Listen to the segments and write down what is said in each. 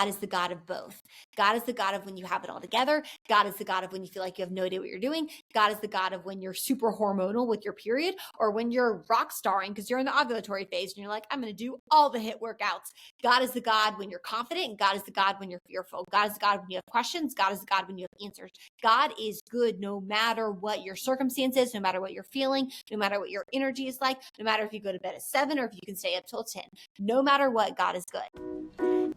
God is the God of both. God is the God of when you have it all together. God is the God of when you feel like you have no idea what you're doing. God is the God of when you're super hormonal with your period, or when you're rock starring because you're in the ovulatory phase and you're like, I'm going to do all the HIIT workouts. God is the God when you're confident, and God is the God when you're fearful. God is the God when you have questions. God is the God when you have answers. God is good no matter what your circumstances, no matter what you're feeling, no matter what your energy is like, no matter if you go to bed at 7 or if you can stay up till 10. No matter what, God is good.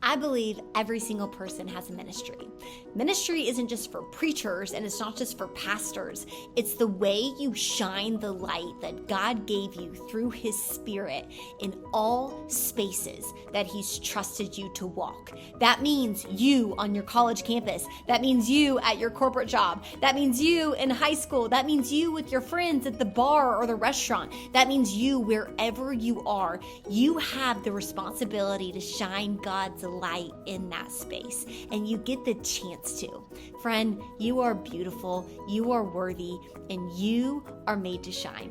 I believe every single person has a ministry. Ministry isn't just for preachers, and it's not just for pastors. It's the way you shine the light that God gave you through His Spirit in all spaces that He's trusted you to walk. That means you on your college campus. That means you at your corporate job. That means you in high school. That means you with your friends at the bar or the restaurant. That means you wherever you are. You have the responsibility to shine God's light in that space, and you get the chance to. Friend, you are beautiful, you are worthy, and you are made to shine.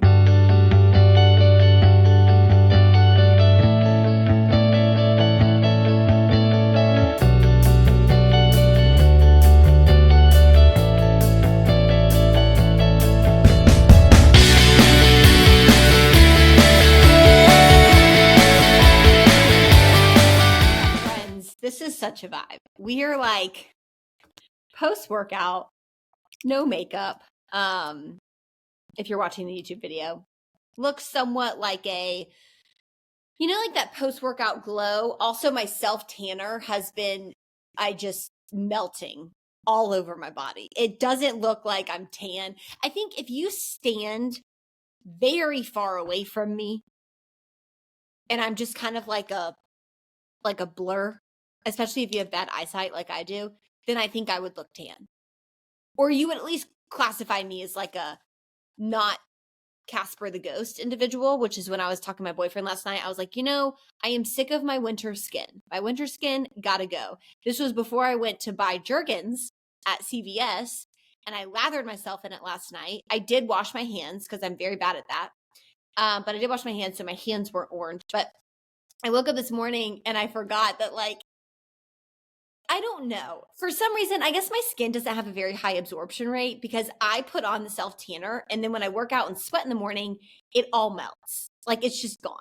This is such a vibe. We are like post-workout, no makeup. If you're watching the YouTube video, looks somewhat like like that post-workout glow. Also, my self-tanner has been, just melting all over my body. It doesn't look like I'm tan. I think if you stand very far away from me and I'm just kind of like a blur, especially if you have bad eyesight like I do, then I think I would look tan. Or you would at least classify me as like a not Casper the Ghost individual, which is when I was talking to my boyfriend last night. I was like, I am sick of my winter skin. My winter skin gotta go. This was before I went to buy Jergens at CVS, and I lathered myself in it last night. I did wash my hands because I'm very bad at that. But I did wash my hands, so my hands weren't orange. But I woke up this morning and I forgot that, I don't know. For some reason, I guess my skin doesn't have a very high absorption rate because I put on the self-tanner, and then when I work out and sweat in the morning, it all melts. It's just gone.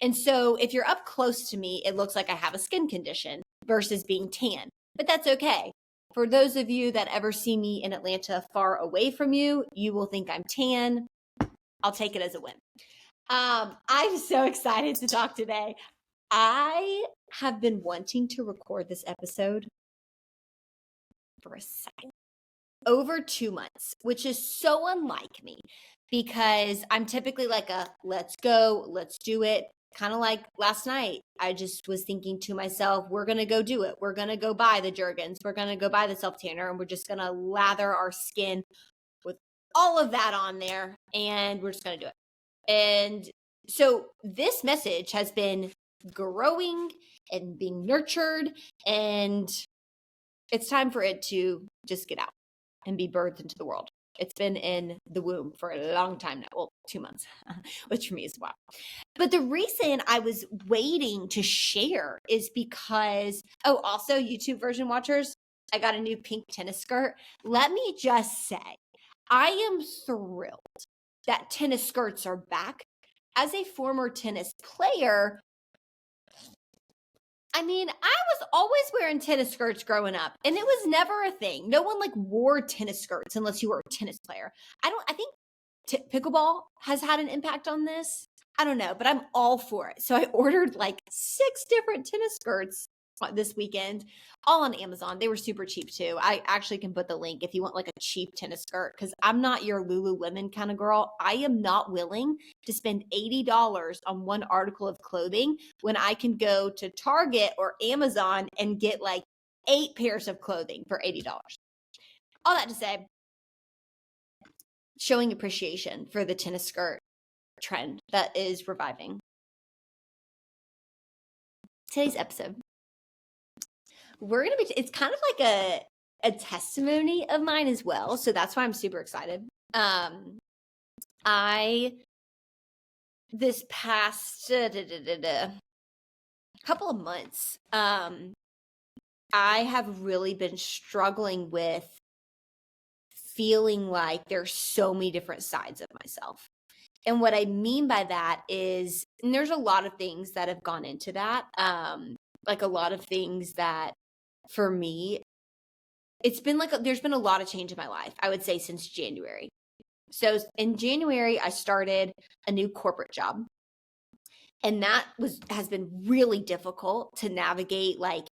And so if you're up close to me, it looks like I have a skin condition versus being tan. But that's okay. For those of you that ever see me in Atlanta far away from you, you will think I'm tan. I'll take it as a win. I'm so excited to talk today. I have been wanting to record this episode for a second, over 2 months, which is so unlike me because I'm typically like let's go, let's do it. Kind of like last night, I just was thinking to myself, we're going to go do it. We're going to go buy the Jergens. We're going to go buy the self-tanner, and we're just going to lather our skin with all of that on there, and we're just going to do it. And so this message has been growing and being nurtured, and it's time for it to just get out and be birthed into the world. It's been in the womb for a long time now. Well, 2 months, which for me is wow. But the reason I was waiting to share is because, also YouTube version watchers, I got a new pink tennis skirt. Let me just say, I am thrilled that tennis skirts are back. As a former tennis player, I was always wearing tennis skirts growing up, and it was never a thing. No one wore tennis skirts unless you were a tennis player. I think pickleball has had an impact on this. I don't know, but I'm all for it. So I ordered 6 different tennis skirts this weekend, all on Amazon. They were super cheap too. I actually can put the link if you want a cheap tennis skirt, because I'm not your Lululemon kind of girl. I am not willing to spend $80 on one article of clothing when I can go to Target or Amazon and get 8 pairs of clothing for $80. All that to say, showing appreciation for the tennis skirt trend that is reviving. Today's episode, it's kind of like a testimony of mine as well. So that's why I'm super excited. This past couple of months, I have really been struggling with feeling like there's so many different sides of myself. And what I mean by that is, and there's a lot of things that have gone into that. Like a lot of things that for me, it's been like, there's been a lot of change in my life, I would say, since January. So in January, I started a new corporate job. And that has been really difficult to navigate, like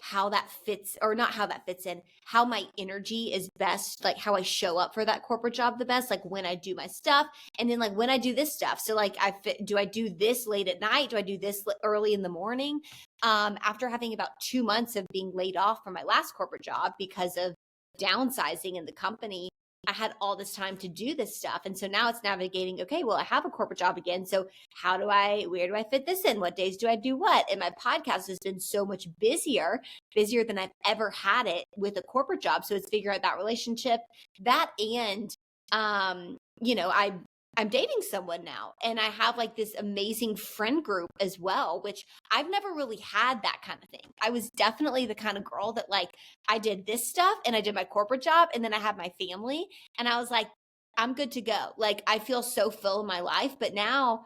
how that fits, or not how that fits in, how my energy is best, like how I show up for that corporate job the best, like when I do my stuff, and then like when I do this stuff. So like do I do this late at night? Do I do this early in the morning? After having about 2 months of being laid off from my last corporate job because of downsizing in the company, I had all this time to do this stuff. And so now it's navigating, okay, well, I have a corporate job again. So where do I fit this in? What days do I do what? And my podcast has been so much busier than I've ever had it with a corporate job. So it's figuring out that relationship, that, and, I'm dating someone now, and I have like this amazing friend group as well, which I've never really had that kind of thing. I was definitely the kind of girl that like I did this stuff and I did my corporate job and then I had my family and I was like, I'm good to go. Like I feel so full in my life, but now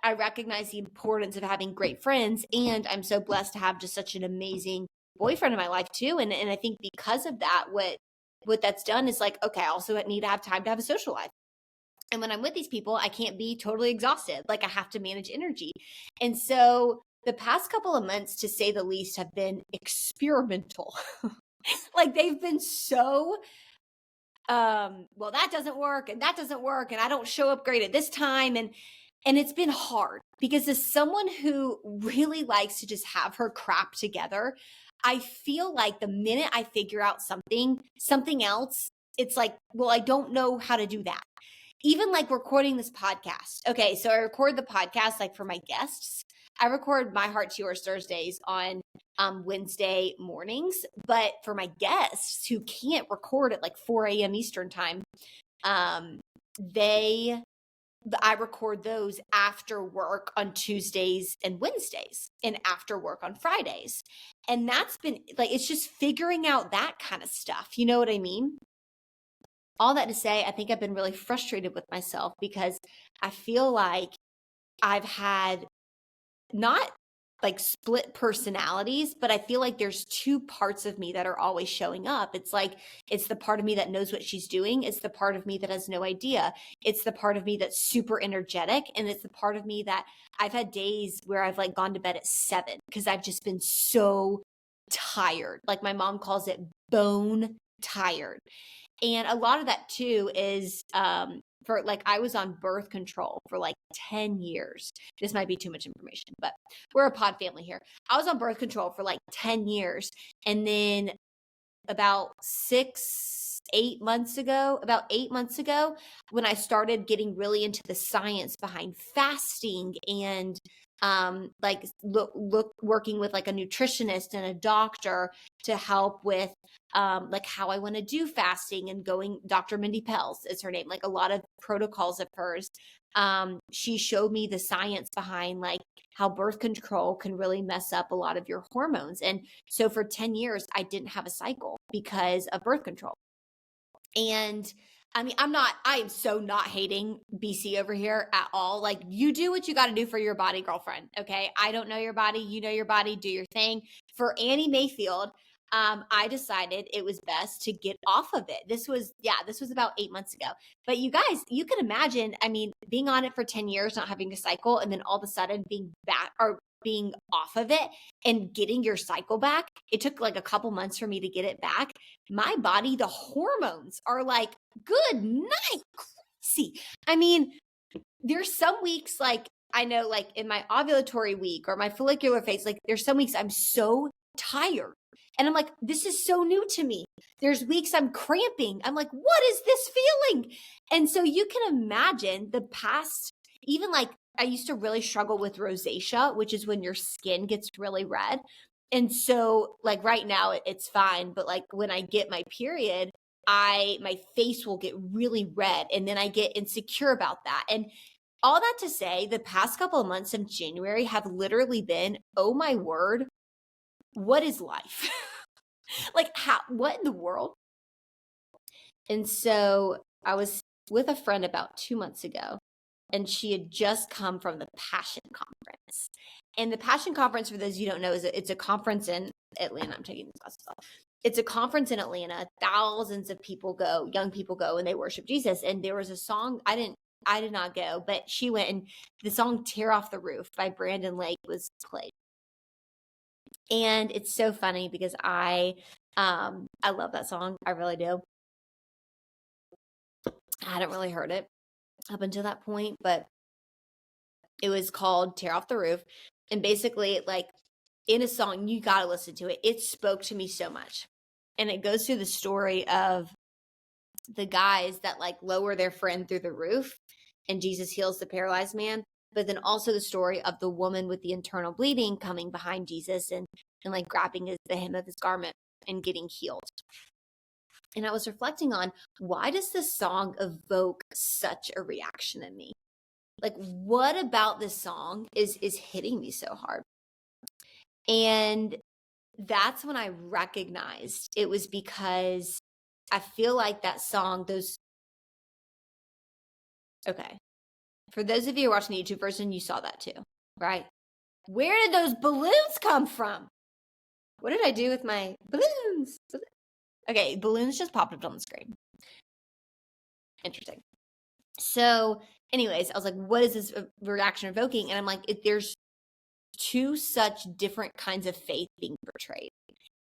I recognize the importance of having great friends, and I'm so blessed to have just such an amazing boyfriend in my life too. And I think because of that, what that's done is like, okay, I also need to have time to have a social life. And when I'm with these people, I can't be totally exhausted. Like I have to manage energy. And so the past couple of months, to say the least, have been experimental. Like they've been so, well, that doesn't work and that doesn't work. And I don't show up great at this time. And it's been hard because as someone who really likes to just have her crap together, I feel like the minute I figure out something else, it's like, well, I don't know how to do that. Even like recording this podcast. Okay, so I record the podcast like for my guests. I record My Heart to Yours Thursdays on Wednesday mornings, but for my guests who can't record at like 4 a.m. Eastern time, I record those after work on Tuesdays and Wednesdays and after work on Fridays. And that's been like, it's just figuring out that kind of stuff. You know what I mean? All that to say, I think I've been really frustrated with myself because I feel like I've had not like split personalities, but I feel like there's two parts of me that are always showing up. It's like, it's the part of me that knows what she's doing. It's the part of me that has no idea. It's the part of me that's super energetic. And it's the part of me that I've had days where I've like gone to bed at 7 because I've just been so tired. Like my mom calls it bone tired. And a lot of that too is for like I was on birth control for like 10 years. This might be too much information, but we're a pod family here. I was on birth control for like 10 years. And then about 8 months ago, when I started getting really into the science behind fasting and working with like a nutritionist and a doctor to help with like how I want to do fasting and going, Dr. Mindy Pels is her name, like a lot of protocols of hers. She showed me the science behind like how birth control can really mess up a lot of your hormones. And so for 10 years, I didn't have a cycle because of birth control. And I mean, I am so not hating BC over here at all. Like you do what you got to do for your body, girlfriend. Okay. I don't know your body. You know your body, do your thing. For Annie Mayfield, I decided it was best to get off of it. This was about 8 months ago. But you guys, you can imagine, I mean, being on it for 10 years, not having a cycle, and then all of a sudden being back or being off of it and getting your cycle back. It took like a couple months for me to get it back. My body, the hormones are like, good night, crazy. I mean, there's some weeks like I know, like in my ovulatory week or my follicular phase, like there's some weeks I'm so tired. And I'm like, this is so new to me. There's weeks I'm cramping. I'm like, what is this feeling? And so you can imagine the past, even like I used to really struggle with rosacea, which is when your skin gets really red. And so like right now it's fine. But like when I get my period, my face will get really red and then I get insecure about that. And all that to say, the past couple of months of January have literally been, oh my word, what is life? what in the world? And so I was with a friend about 2 months ago, and she had just come from the Passion Conference. And the Passion Conference, for those of you who don't know, it's a conference in Atlanta. I'm taking this class as well. It's a conference in Atlanta. Thousands of people go, young people go, and they worship Jesus. And there was a song, I did not go, but she went, and the song Tear Off the Roof by Brandon Lake was played. And it's so funny because I love that song. I really do. I hadn't really heard it up until that point, but it was called Tear Off the Roof. And basically, like, in a song, you got to listen to it. It spoke to me so much. And it goes through the story of the guys that like lower their friend through the roof, and Jesus heals the paralyzed man. But then also the story of the woman with the internal bleeding coming behind Jesus and like grabbing the hem of his garment and getting healed. And I was reflecting on, why does this song evoke such a reaction in me? Like, what about this song is hitting me so hard? And that's when I recognized it was because I feel like that song, okay. For those of you who are watching the YouTube version, you saw that too, right? Where did those balloons come from? What did I do with my balloons? Okay, balloons just popped up on the screen. Interesting. So anyways, I was like, what is this reaction evoking? And I'm like, there's two such different kinds of faith being portrayed.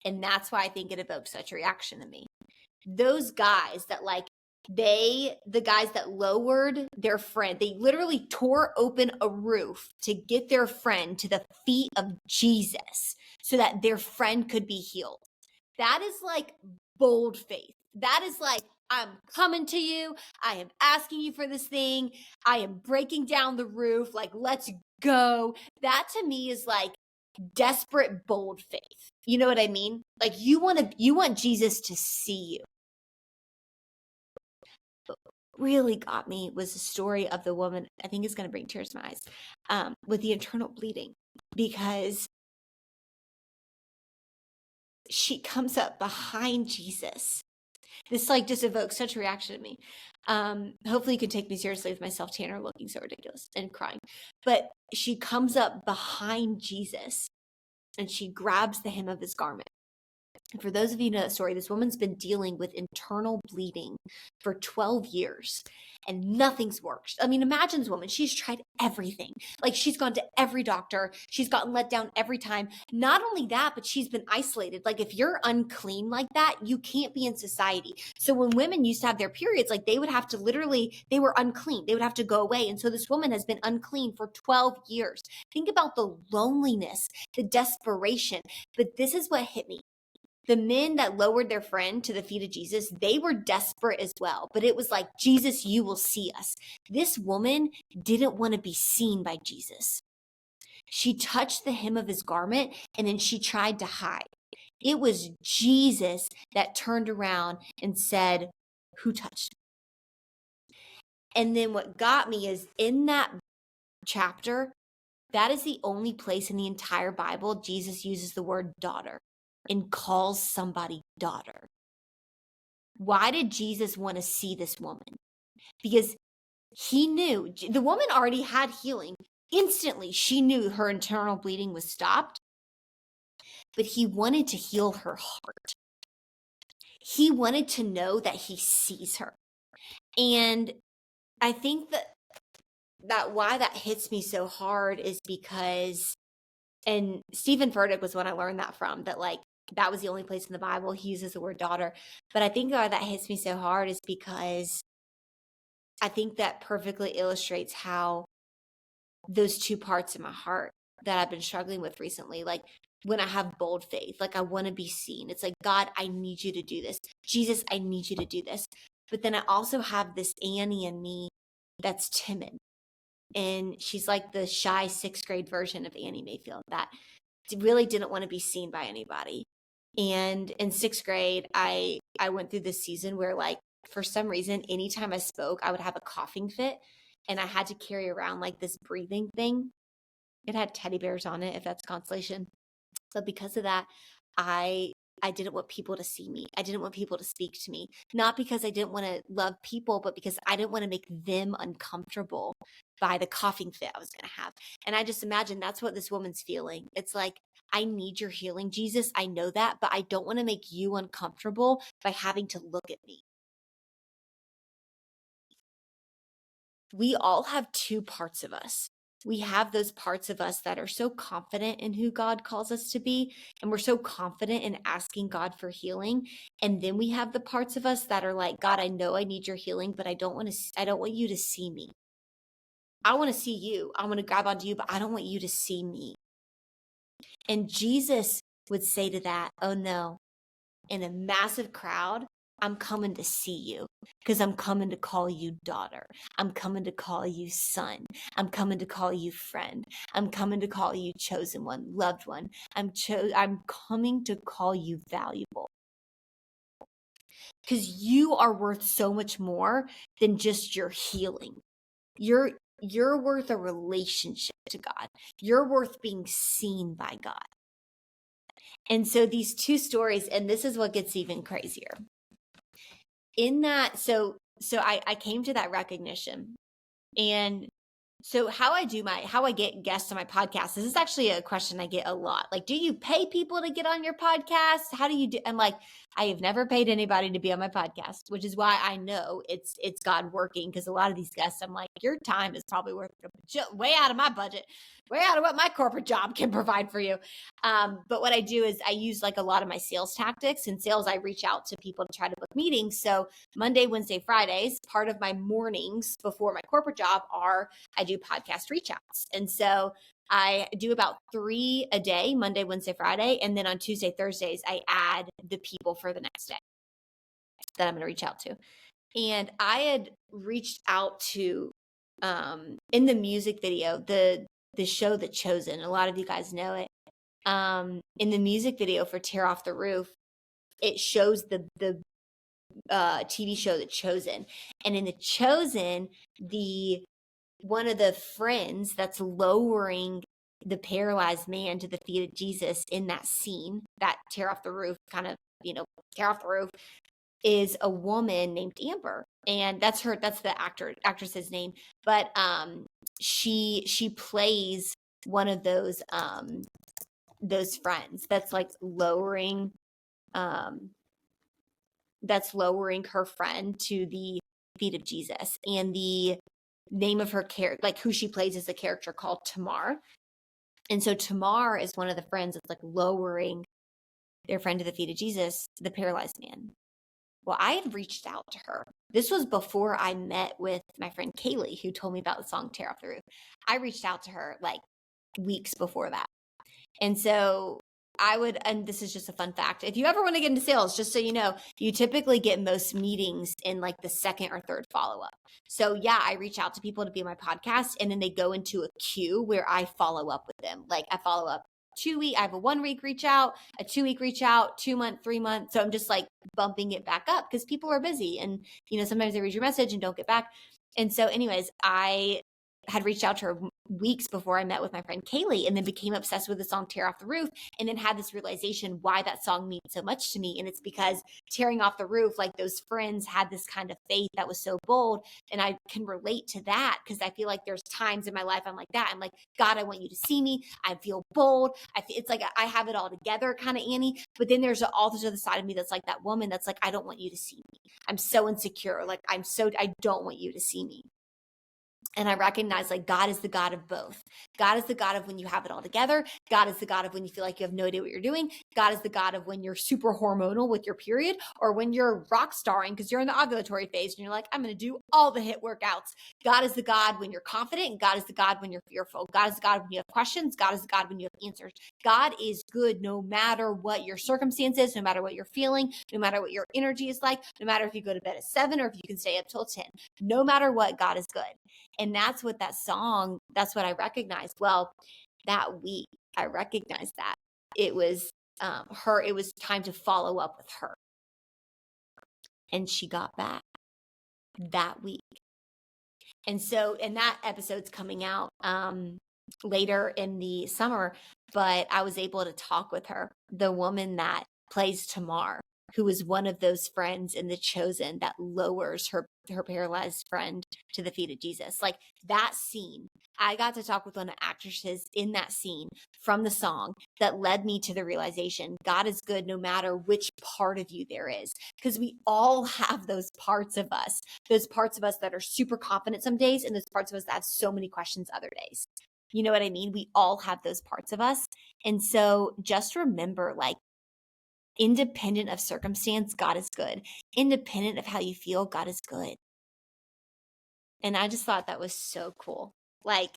And that's why I think it evokes such a reaction in me. Those guys that like, the guys that lowered their friend, they literally tore open a roof to get their friend to the feet of Jesus so that their friend could be healed. That is like bold faith. That is like, I'm coming to you. I am asking you for this thing. I am breaking down the roof. Like, let's go. That to me is like desperate, bold faith. You know what I mean? Like, you want Jesus to see you. What really got me was the story of the woman. I think it's going to bring tears to my eyes, with the internal bleeding, because she comes up behind Jesus. This like just evokes such a reaction in me. Hopefully you can take me seriously with my self-tanner looking so ridiculous and crying. But she comes up behind Jesus and she grabs the hem of his garment. And for those of you who know that story, this woman's been dealing with internal bleeding for 12 years and nothing's worked. I mean, imagine this woman. She's tried everything. Like, she's gone to every doctor. She's gotten let down every time. Not only that, but she's been isolated. Like, if you're unclean like that, you can't be in society. So when women used to have their periods, like, they would have to they were unclean. They would have to go away. And so this woman has been unclean for 12 years. Think about the loneliness, the desperation. But this is what hit me. The men that lowered their friend to the feet of Jesus, they were desperate as well. But it was like, Jesus, you will see us. This woman didn't want to be seen by Jesus. She touched the hem of his garment and then she tried to hide. It was Jesus that turned around and said, who touched me? And then what got me is in that chapter, that is the only place in the entire Bible Jesus uses the word daughter and calls somebody daughter. Why did Jesus want to see this woman? Because he knew the woman already had healing. Instantly, she knew her internal bleeding was stopped, but he wanted to heal her heart. He wanted to know that he sees her. And I think that why that hits me so hard is because, and Stephen Furtick was when I learned that from, that like, that was the only place in the Bible he uses the word daughter. But I think why that hits me so hard is because I think that perfectly illustrates how those two parts of my heart that I've been struggling with recently, like when I have bold faith, like I want to be seen. It's like, God, I need you to do this. Jesus, I need you to do this. But then I also have this Annie in me that's timid. And she's like the shy 6th grade version of Annie Mayfield that really didn't want to be seen by anybody. And in 6th grade, I went through this season where, like, for some reason, anytime I spoke, I would have a coughing fit and I had to carry around like this breathing thing. It had teddy bears on it, if that's consolation. But because of that, I I didn't want people to see me. I didn't want people to speak to me. Not because I didn't want to love people, but because I didn't want to make them uncomfortable by the coughing fit I was going to have. And I just imagine that's what this woman's feeling. It's like, I need your healing, Jesus. I know that, but I don't want to make you uncomfortable by having to look at me. We all have two parts of us. We have those parts of us that are so confident in who God calls us to be, and we're so confident in asking God for healing. And then we have the parts of us that are like, God, I know I need your healing, but I don't want you to see me. I want to see you. I want to grab onto you, but I don't want you to see me. And Jesus would say to that, oh no, in a massive crowd, I'm coming to see you because I'm coming to call you daughter. I'm coming to call you son. I'm coming to call you friend. I'm coming to call you chosen one, loved one. I'm coming to call you valuable because you are worth so much more than just your healing. You're worth a relationship to God. You're worth being seen by God. And so these two stories, and this is what gets even crazier. In that, so I came to that recognition. And so how I get guests on my podcast, this is actually a question I get a lot. Like, do you pay people to get on your podcast? How do you do? I'm like, I have never paid anybody to be on my podcast, which is why I know it's God working. Because a lot of these guests, I'm like, your time is probably worth way out of my budget, way out of what my corporate job can provide for you. But what I do is I use like a lot of my sales tactics. In sales, I reach out to people to try to book meetings. So Monday, Wednesday, Fridays, part of my mornings before my corporate job I do podcast reach outs. And so I do about 3 a day, Monday, Wednesday, Friday. And then on Tuesday, Thursdays, I add the people for the next day that I'm going to reach out to. And I had reached out to, in the music video, the show The Chosen, a lot of you guys know it. In the music video for Tear Off the Roof, it shows the TV show The Chosen. And in The Chosen, one of the friends that's lowering the paralyzed man to the feet of Jesus in that scene, that tear off the roof, tear off the roof, is a woman named Amber. And that's the actress's name. But she plays one of those friends that's like lowering her friend to the feet of Jesus. And the name of her character, like who she plays, is a character called Tamar. And so Tamar is one of the friends that's like lowering their friend to the feet of Jesus, the paralyzed man. Well, I had reached out to her. This was before I met with my friend Kaylee, who told me about the song Tear Off the Roof. I reached out to her like weeks before that. And so and this is just a fun fact, if you ever want to get into sales, just so you know, you typically get most meetings in like the second or third follow-up. So yeah, I reach out to people to be on my podcast, and then they go into a queue where I follow up with them. Like I follow up 2 week, I have a 1 week reach out, a 2 week reach out, 2 month, 3 month. So I'm just like bumping it back up because people are busy, and sometimes they read your message and don't get back. And so anyways, I had reached out to her weeks before I met with my friend Kaylee, and then became obsessed with the song Tear Off the Roof, and then had this realization why that song means so much to me. And it's because tearing off the roof, like those friends had this kind of faith that was so bold. And I can relate to that because I feel like there's times in my life I'm like that. I'm like, God, I want you to see me. I feel bold. It's like I have it all together kind of Annie. But then there's all this other side of me that's like that woman that's like, I don't want you to see me. I'm so insecure. Like I don't want you to see me. And I recognize like God is the God of both. God is the God of when you have it all together. God is the God of when you feel like you have no idea what you're doing. God is the God of when you're super hormonal with your period, or when you're rock starring because you're in the ovulatory phase and you're like, I'm going to do all the HIIT workouts. God is the God when you're confident. And God is the God when you're fearful. God is the God when you have questions. God is the God when you have answers. God is good no matter what your circumstances, no matter what you're feeling, no matter what your energy is like, no matter if you go to bed at 7 or if you can stay up till 10. No matter what, God is good. And that's what that song, that's what I recognized. Well, that week, I recognized that it was it was time to follow up with her. And she got back that week. And so, and that episode's coming out later in the summer, but I was able to talk with her, the woman that plays Tamar, who is one of those friends in The Chosen that lowers her paralyzed friend to the feet of Jesus. Like that scene, I got to talk with one of the actresses in that scene from the song that led me to the realization God is good no matter which part of you there is, because we all have those parts of us that are super confident some days, and those parts of us that have so many questions other days. You know what I mean? We all have those parts of us. And so just remember, like, independent of circumstance, God is good. Independent of how you feel, God is good. And I just thought that was so cool. Like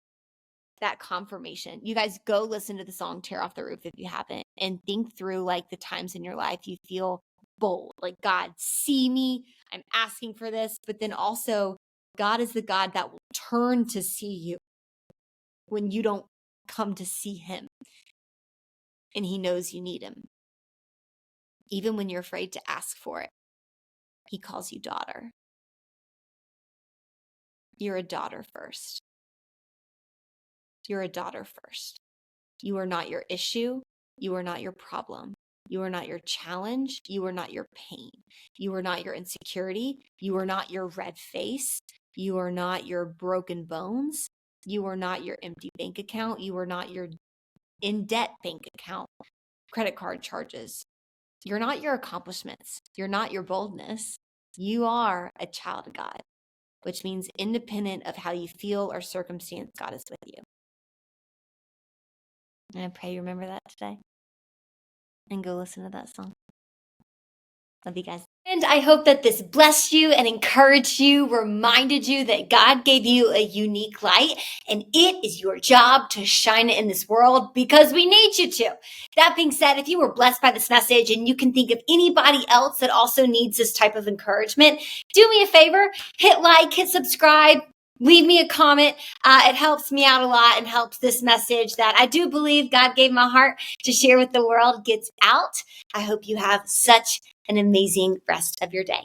that confirmation. You guys go listen to the song Tear Off the Roof if you haven't, and think through like the times in your life you feel bold. Like, God, see me. I'm asking for this. But then also, God is the God that will turn to see you when you don't come to see him. And he knows you need him. Even when you're afraid to ask for it, he calls you daughter. You're a daughter first. You're a daughter first. You are not your issue. You are not your problem. You are not your challenge. You are not your pain. You are not your insecurity. You are not your red face. You are not your broken bones. You are not your empty bank account. You are not your in-debt bank account, credit card charges. You're not your accomplishments. You're not your boldness. You are a child of God, which means independent of how you feel or circumstance, God is with you. And I pray you remember that today and go listen to that song. Love you guys. And I hope that this blessed you and encouraged you, reminded you that God gave you a unique light, and it is your job to shine it in this world because we need you to. That being said, if you were blessed by this message and you can think of anybody else that also needs this type of encouragement, do me a favor, hit like, hit subscribe, leave me a comment. It helps me out a lot and helps this message that I do believe God gave my heart to share with the world gets out. I hope you have such an amazing rest of your day.